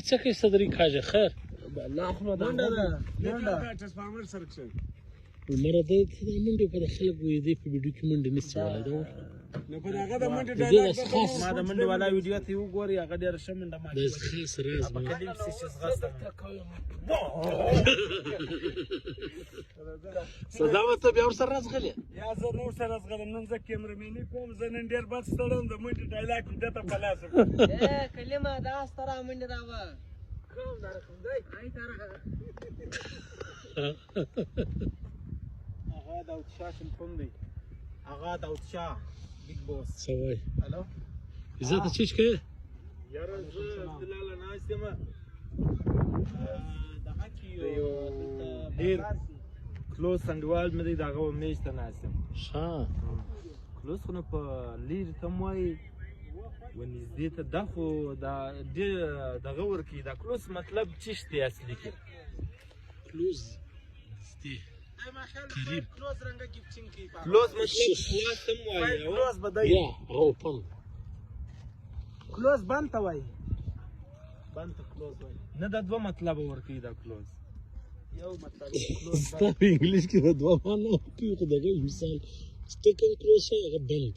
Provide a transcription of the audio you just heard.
څه کې صدري کاجه خیر الله خو دا منډه ټرانسفارمر سرکشن عمره د منډه په خلک وې دې په ویډیو کې منډه نشي ولای دا نو په هغه د منډه ډایلاګ ما د منډه والا ویډیو ته وګوري هغه ډېر ښه منډه ما د خاص راز په کلیم سیس غاستم صدا وته بیا ور سره راځغلی یا زه نور سره راځغلم نن زه کیمرمینی کوم زه نن ډېر بد ستړم د منډه ډایلاګ دته په لاس کلمه دا ستاره منډه راوه کوم دا رقم دی آی تاره هغه دا شاه شمپون دی هغه دا شاه بیگ بوس سوای الو عزت چیز کې یاره زه دلال ناستم دغه کې یو ډیر کلوز سندوال مې دی دغه میز ته ناستم ښه کلوز خو نه په لیر ته موي ونږدې ته دا خو دا ډېر دغه ورکي دا کلوز مطلب چشتي اصلي کې کلوز دې قریب کلوز رنګه گیفټینګ کی کلوز مطلب خلاص تم وایي کلوز بدای یا اوپن کلوز بند ته وایي بند ته کلوز وایي نه دا دوه مطلب ورکي دا کلوز یو مطلب کلوز په انګلیش کې دوه معنا کوي خو دغه مثال ستکن کلوز هغه بند